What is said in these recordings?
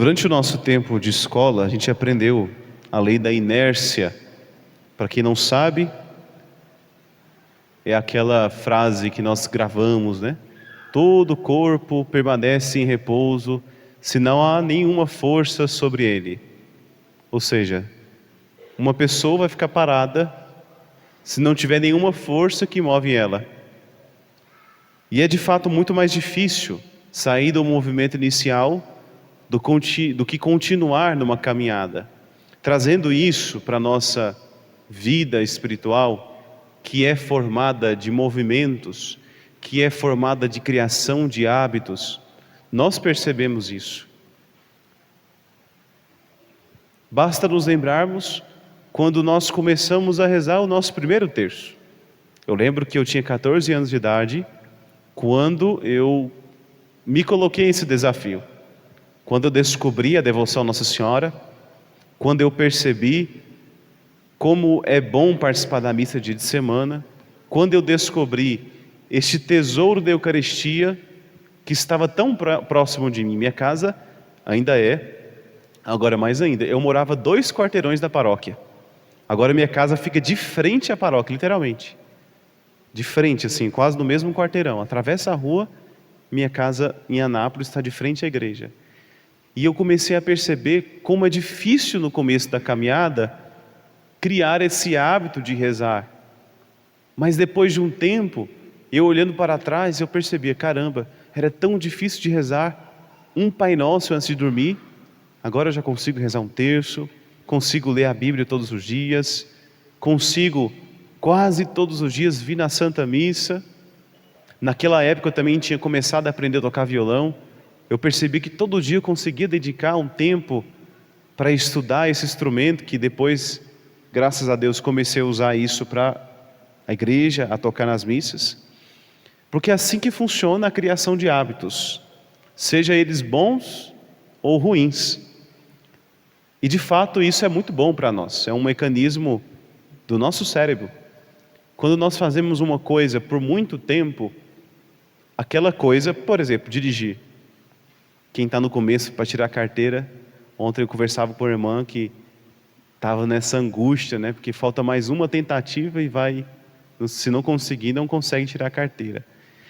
Durante o nosso tempo de escola, a gente aprendeu a lei da inércia. Para quem não sabe, é aquela frase que nós gravamos, né? Todo corpo permanece em repouso se não há nenhuma força sobre ele. Ou seja, uma pessoa vai ficar parada se não tiver nenhuma força que move ela. E é de fato muito mais difícil sair do movimento inicial do que continuar numa caminhada. Trazendo isso para a nossa vida espiritual, que é formada de movimentos, que é formada de criação de hábitos, nós percebemos isso. Basta nos lembrarmos quando nós começamos a rezar o nosso primeiro terço. Eu lembro que eu tinha 14 anos de idade quando eu me coloquei nesse desafio. Quando eu descobri a devoção à Nossa Senhora, quando eu percebi como é bom participar da missa de semana, quando eu descobri este tesouro da Eucaristia que estava tão próximo de mim. Minha casa ainda é, agora mais ainda. Eu morava 2 quarteirões da paróquia. Agora minha casa fica de frente à paróquia, literalmente. De frente, assim, quase no mesmo quarteirão. Atravessa a rua, minha casa em Anápolis está de frente à igreja. E eu comecei a perceber como é difícil no começo da caminhada criar esse hábito de rezar. Mas depois de um tempo, eu olhando para trás, eu percebia, caramba, era tão difícil de rezar um Pai Nosso antes de dormir. Agora eu já consigo rezar um terço, consigo ler a Bíblia todos os dias, consigo quase todos os dias vir na Santa Missa. Naquela época eu também tinha começado a aprender a tocar violão. Eu percebi que todo dia eu conseguia dedicar um tempo para estudar esse instrumento, que depois, graças a Deus, comecei a usar isso para a igreja, a tocar nas missas. Porque é assim que funciona a criação de hábitos, seja eles bons ou ruins. E de fato isso é muito bom para nós, é um mecanismo do nosso cérebro. Quando nós fazemos uma coisa por muito tempo, aquela coisa, por exemplo, dirigir. Quem está no começo para tirar a carteira, ontem eu conversava com a irmã que estava nessa angústia, né? Porque falta mais uma tentativa e se não conseguir, não consegue tirar a carteira.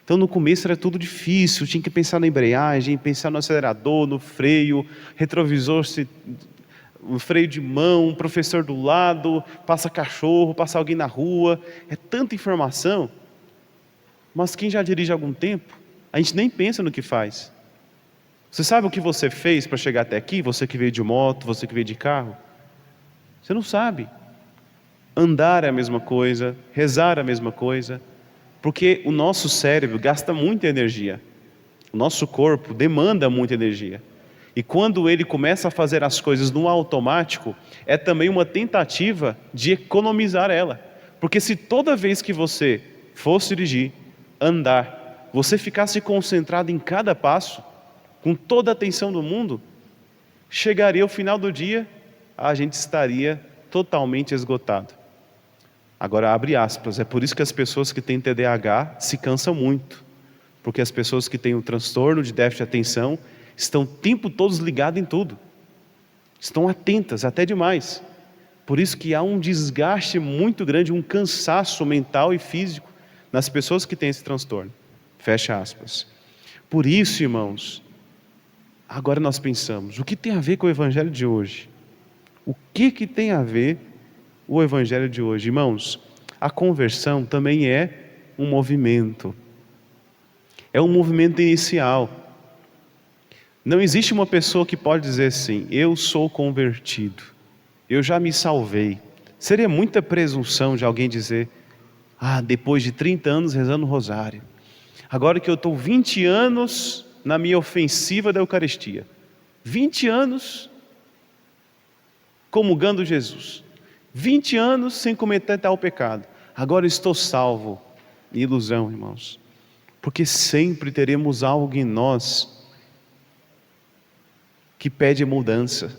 Então no começo era tudo difícil, tinha que pensar na embreagem, pensar no acelerador, no freio, retrovisor, o freio de mão, professor do lado, passa cachorro, passa alguém na rua, é tanta informação. Mas quem já dirige há algum tempo, a gente nem pensa no que faz. Você sabe o que você fez para chegar até aqui? Você que veio de moto, você que veio de carro? Você não sabe. Andar é a mesma coisa, rezar é a mesma coisa, porque o nosso cérebro gasta muita energia. O nosso corpo demanda muita energia. E quando ele começa a fazer as coisas no automático, é também uma tentativa de economizar ela. Porque se toda vez que você fosse dirigir, andar, você ficasse concentrado em cada passo, com toda a atenção do mundo, chegaria ao final do dia, a gente estaria totalmente esgotado. Agora abre aspas, é por isso que as pessoas que têm TDAH se cansam muito. Porque as pessoas que têm o transtorno de déficit de atenção estão o tempo todo ligadas em tudo. Estão atentas, até demais. Por isso que há um desgaste muito grande, um cansaço mental e físico nas pessoas que têm esse transtorno. Fecha aspas. Por isso, irmãos, agora nós pensamos, o que tem a ver com o Evangelho de hoje? O que tem a ver o Evangelho de hoje? Irmãos, a conversão também é um movimento. É um movimento inicial. Não existe uma pessoa que pode dizer assim, eu sou convertido, eu já me salvei. Seria muita presunção de alguém dizer, depois de 30 anos rezando o rosário, agora que eu estou 20 anos na minha ofensiva da Eucaristia, 20 anos comungando Jesus, 20 anos sem cometer tal pecado, agora estou salvo. Ilusão, irmãos, porque sempre teremos algo em nós que pede mudança.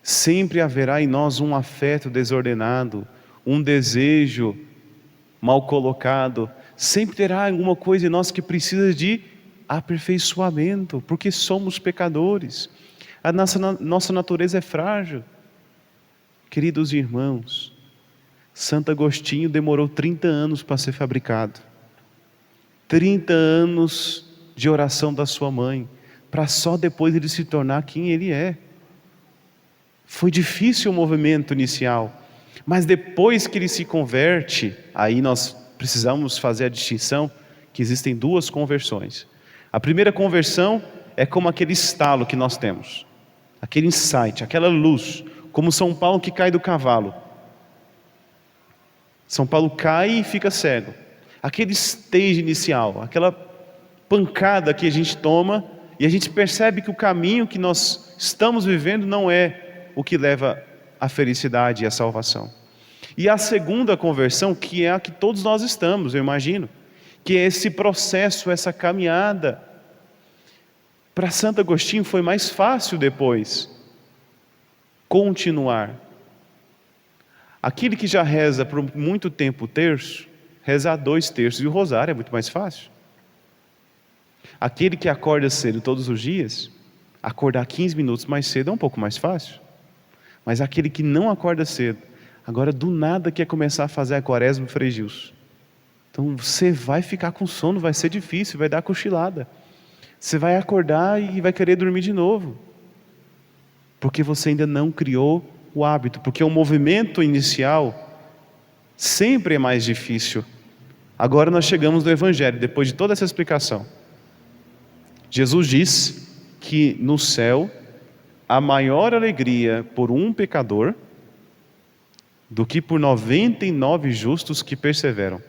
Sempre haverá em nós um afeto desordenado, um desejo mal colocado. Sempre terá alguma coisa em nós que precisa de aperfeiçoamento, porque somos pecadores. A nossa natureza é frágil. Queridos irmãos, Santo Agostinho demorou 30 anos para ser fabricado. 30 anos de oração da sua mãe, para só depois ele se tornar quem ele é. Foi difícil o movimento inicial, mas depois que ele se converte, aí nós precisamos fazer a distinção que existem duas conversões. A primeira conversão é como aquele estalo que nós temos, aquele insight, aquela luz, como São Paulo que cai do cavalo. São Paulo cai e fica cego. Aquele stage inicial, aquela pancada que a gente toma e a gente percebe que o caminho que nós estamos vivendo não é o que leva à felicidade e à salvação. E a segunda conversão, que é a que todos nós estamos, eu imagino, que é esse processo, essa caminhada. Para Santo Agostinho foi mais fácil depois continuar. Aquele que já reza por muito tempo o terço, rezar 2 terços e o rosário é muito mais fácil. Aquele que acorda cedo todos os dias, acordar 15 minutos mais cedo é um pouco mais fácil. Mas aquele que não acorda cedo, agora do nada quer começar a fazer a quaresma Frei Gilson. Então você vai ficar com sono, vai ser difícil, vai dar cochilada. Você vai acordar e vai querer dormir de novo. Porque você ainda não criou o hábito. Porque o movimento inicial sempre é mais difícil. Agora nós chegamos no Evangelho, depois de toda essa explicação. Jesus diz que no céu há maior alegria por um pecador do que por 99 justos que perseveram.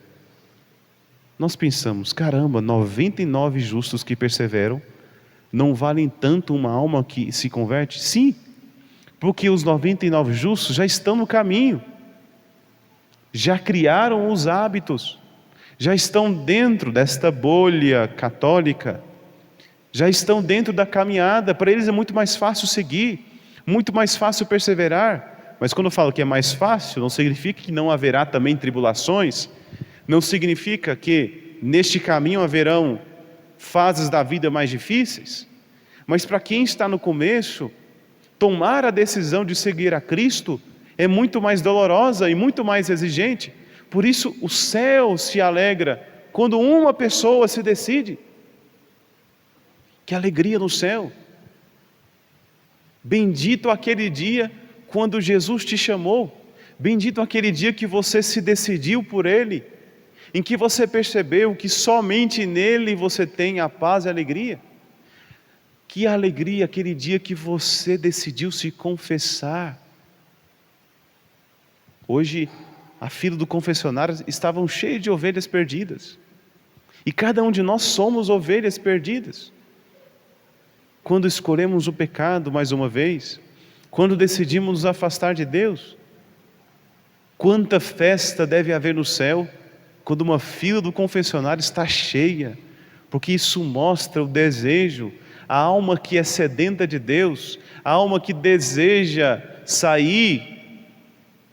Nós pensamos, caramba, 99 justos que perseveram não valem tanto uma alma que se converte? Sim, porque os 99 justos já estão no caminho, já criaram os hábitos, já estão dentro desta bolha católica, já estão dentro da caminhada. Para eles é muito mais fácil seguir, muito mais fácil perseverar. Mas quando eu falo que é mais fácil, não significa que não haverá também tribulações, não significa que neste caminho haverão fases da vida mais difíceis, mas para quem está no começo, tomar a decisão de seguir a Cristo é muito mais dolorosa e muito mais exigente. Por isso o céu se alegra quando uma pessoa se decide. Que alegria no céu! Bendito aquele dia quando Jesus te chamou, bendito aquele dia que você se decidiu por Ele, em que você percebeu que somente nele você tem a paz e a alegria. Que alegria aquele dia que você decidiu se confessar. Hoje a fila do confessionário estavam cheia de ovelhas perdidas, e cada um de nós somos ovelhas perdidas. Quando escolhemos o pecado mais uma vez, quando decidimos nos afastar de Deus, quanta festa deve haver no céu quando uma fila do confessionário está cheia, porque isso mostra o desejo, a alma que é sedenta de Deus, a alma que deseja sair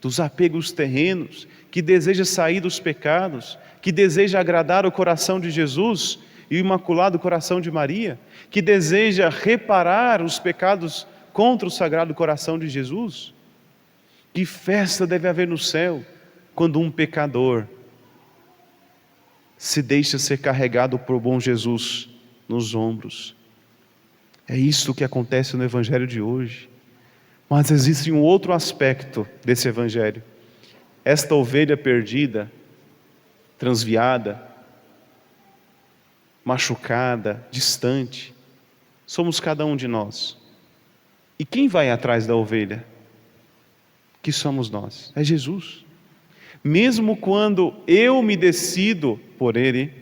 dos apegos terrenos, que deseja sair dos pecados, que deseja agradar o coração de Jesus e o imaculado coração de Maria, que deseja reparar os pecados contra o sagrado coração de Jesus. Que festa deve haver no céu quando um pecador se deixa ser carregado por bom Jesus nos ombros. É isso que acontece no Evangelho de hoje. Mas existe um outro aspecto desse Evangelho. Esta ovelha perdida, transviada, machucada, distante, somos cada um de nós. E quem vai atrás da ovelha? Que somos nós, é Jesus. Mesmo quando eu me decido por Ele,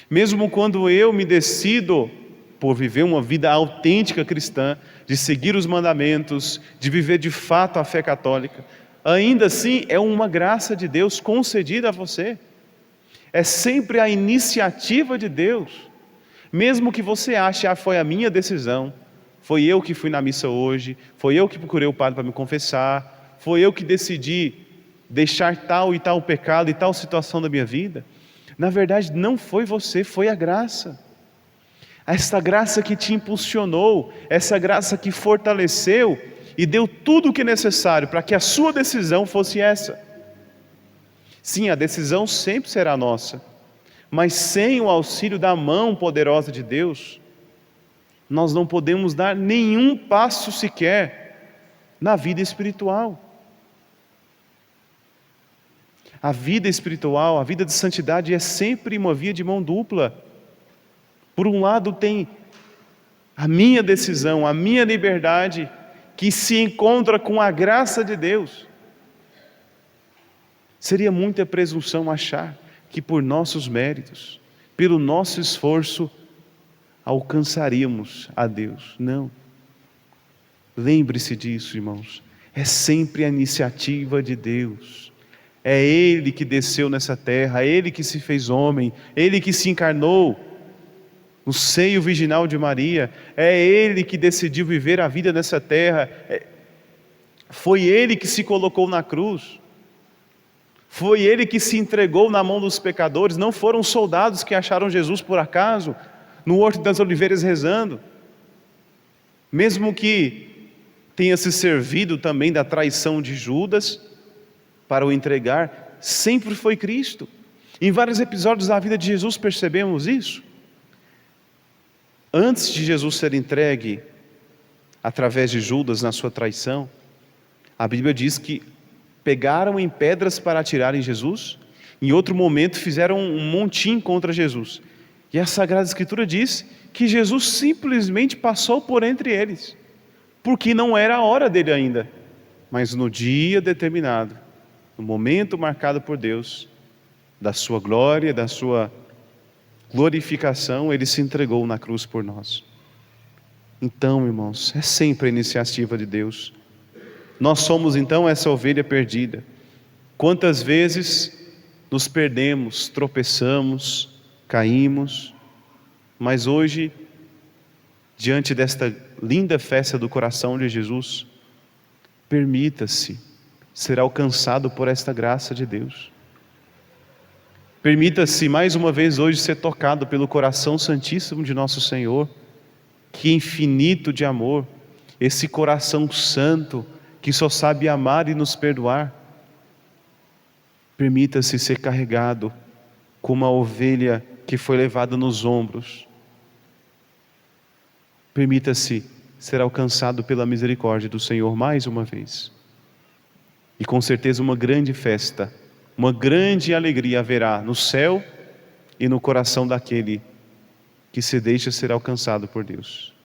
mesmo quando eu me decido por viver uma vida autêntica cristã, de seguir os mandamentos, de viver de fato a fé católica, ainda assim é uma graça de Deus concedida a você. É sempre a iniciativa de Deus. Mesmo que você ache, foi a minha decisão, foi eu que fui na missa hoje, foi eu que procurei o padre para me confessar, foi eu que decidi deixar tal e tal pecado e tal situação da minha vida. Na verdade não foi você, foi a graça. essa graça que te impulsionou, essa graça que fortaleceu e deu tudo o que é necessário para que a sua decisão fosse essa. Sim, a decisão sempre será nossa, mas sem o auxílio da mão poderosa de Deus, nós não podemos dar nenhum passo sequer na vida espiritual. A vida espiritual, a vida de santidade é sempre uma via de mão dupla. Por um lado tem a minha decisão, a minha liberdade, que se encontra com a graça de Deus. Seria muita presunção achar que por nossos méritos, pelo nosso esforço, alcançaríamos a Deus. Não. Lembre-se disso, irmãos. É sempre a iniciativa de Deus. É Ele que desceu nessa terra, é Ele que se fez homem, Ele que se encarnou no seio virginal de Maria, é Ele que decidiu viver a vida nessa terra, foi Ele que se colocou na cruz, foi Ele que se entregou na mão dos pecadores, não foram soldados que acharam Jesus por acaso, no Horto das Oliveiras rezando, mesmo que tenha se servido também da traição de Judas para o entregar, sempre foi Cristo. Em vários episódios da vida de Jesus percebemos isso. Antes de Jesus ser entregue através de Judas na sua traição, a Bíblia diz que pegaram em pedras para atirar em Jesus, em outro momento fizeram um montim contra Jesus. E a Sagrada Escritura diz que Jesus simplesmente passou por entre eles, porque não era a hora dele ainda, mas no dia determinado, no momento marcado por Deus, da sua glória, da sua glorificação, Ele se entregou na cruz por nós. Então, irmãos, é sempre a iniciativa de Deus. Nós somos então essa ovelha perdida. Quantas vezes nos perdemos, tropeçamos, caímos, mas hoje, diante desta linda festa do coração de Jesus, permita-se ser alcançado por esta graça de Deus. Permita-se mais uma vez hoje ser tocado pelo coração santíssimo de nosso Senhor, que infinito de amor, esse coração santo, que só sabe amar e nos perdoar. Permita-se ser carregado como a ovelha que foi levada nos ombros. Permita-se ser alcançado pela misericórdia do Senhor mais uma vez. E com certeza uma grande festa, uma grande alegria haverá no céu e no coração daquele que se deixa ser alcançado por Deus.